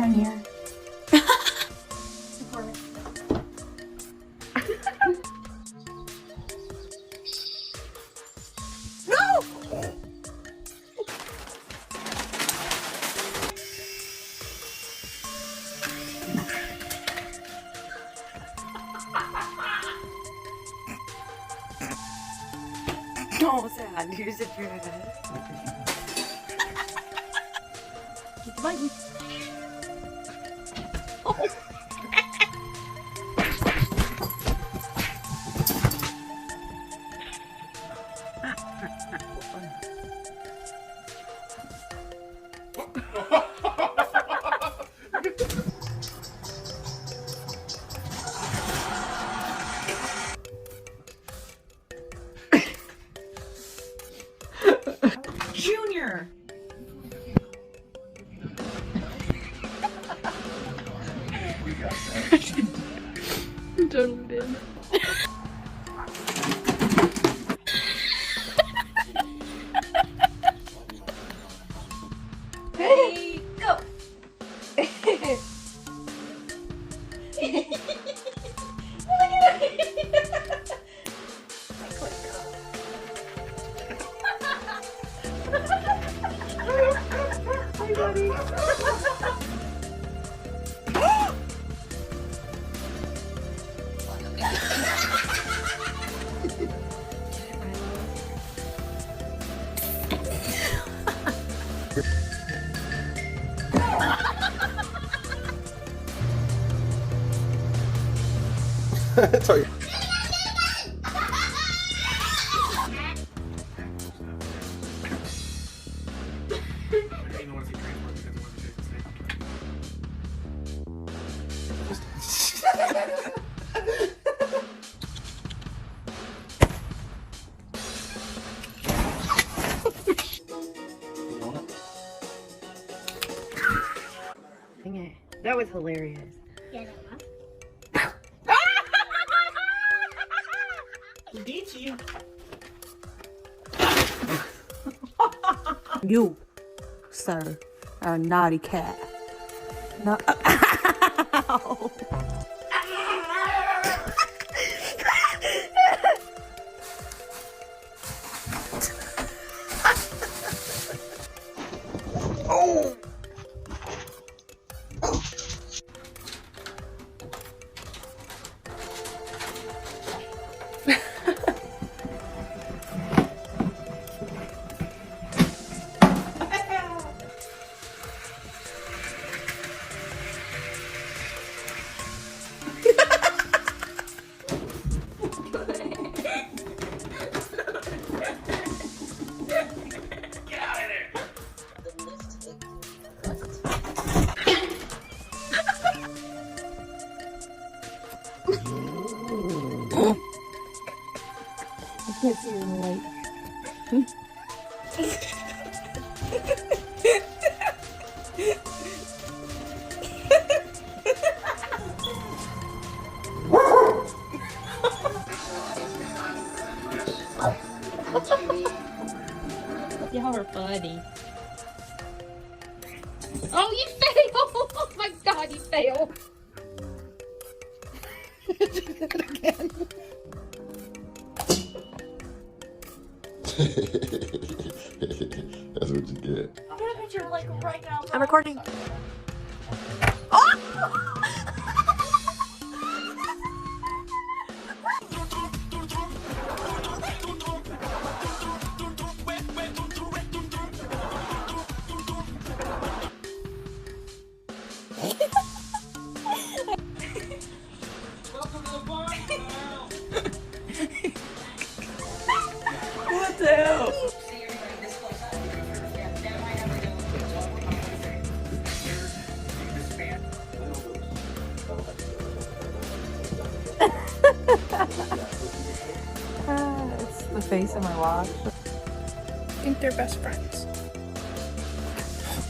I'm here. No! Don't say I do sit your head. Keep biting. Oh. Junior! I'm totally did. Ready, go! Hi, buddy. Sorry. That was hilarious. Yeah, that one. He beat you. You, sir, are a naughty cat. No. Ow. Oh. I can't see you in the light. Y'all are funny. Oh, you failed! Oh my god, you failed! Do that again. That's what you get. I'm gonna picture like right now. I'm recording. What the hell? It's the face of my watch. I think they're best friends.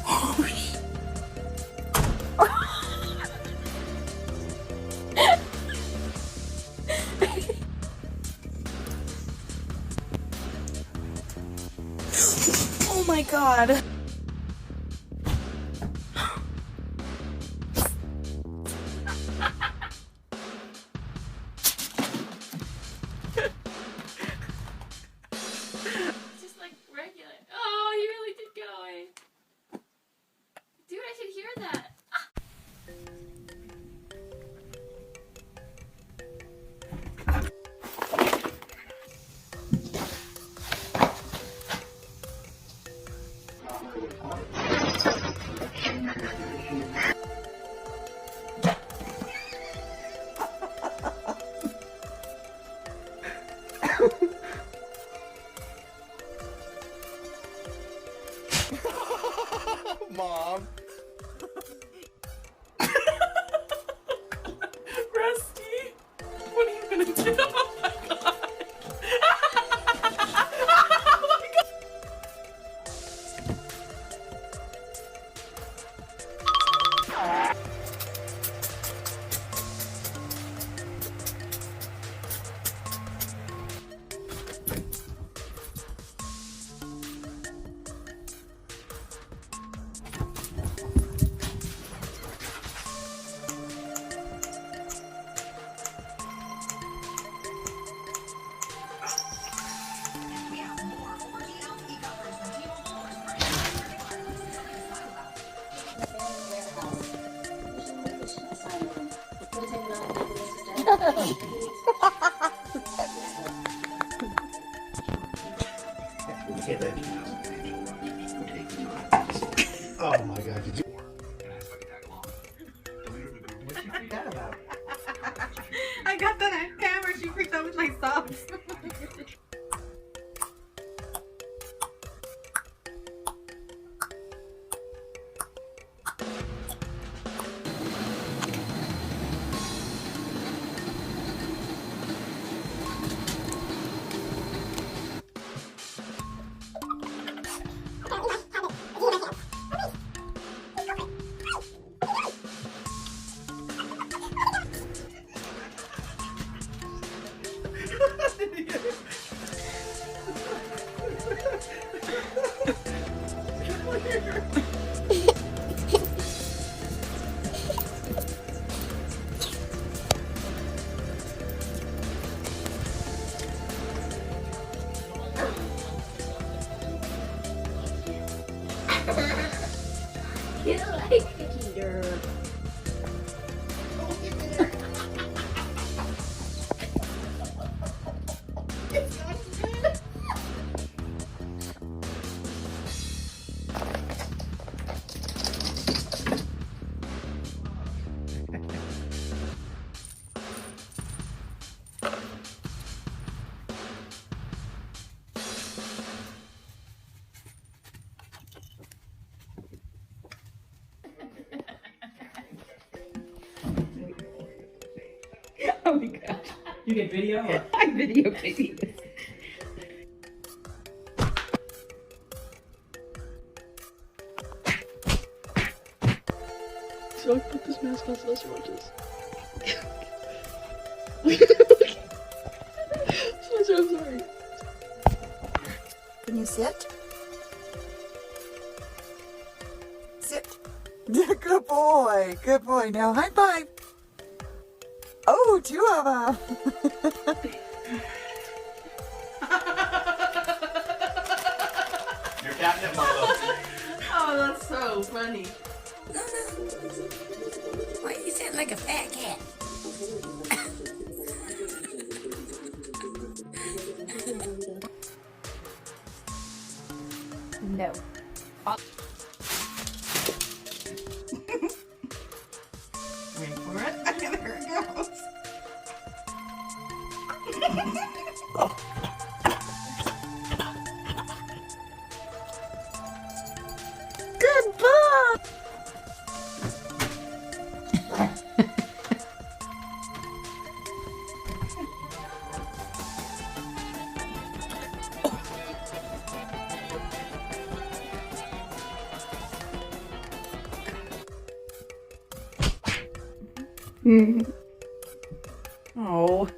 Oh, shit. Oh my god. Oh my god, did you? I got that on camera. She freaked out with my socks. You like picky dirt. Oh my gosh. You get video? Or? I'm videotaping this. So I put this mask on so she watches. I'm sorry. Can you sit? Sit. Yeah, good boy. Good boy. Now high five. Oh, two of them. Your catnip model. Oh, that's so funny. Why you sound like a fat cat? No. Wait for it. There it goes. Good boy. Oh.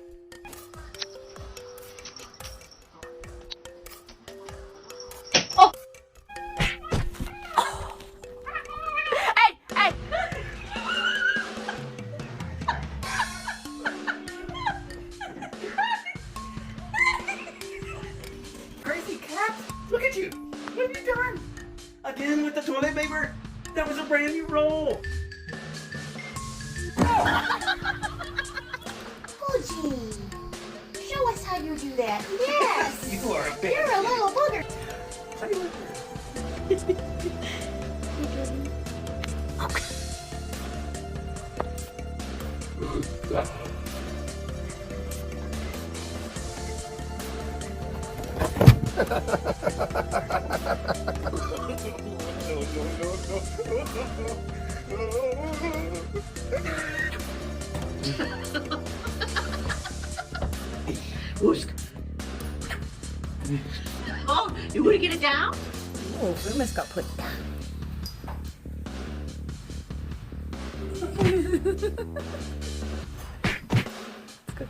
Crazy cat! Look at you! What have you done? Again with the toilet paper? That was a brand new roll! Poochie, show us how you do that. Yes. You are a baby. You're a little booger. Oh, you want to get it down? Oh, Loomis got put down. It's good.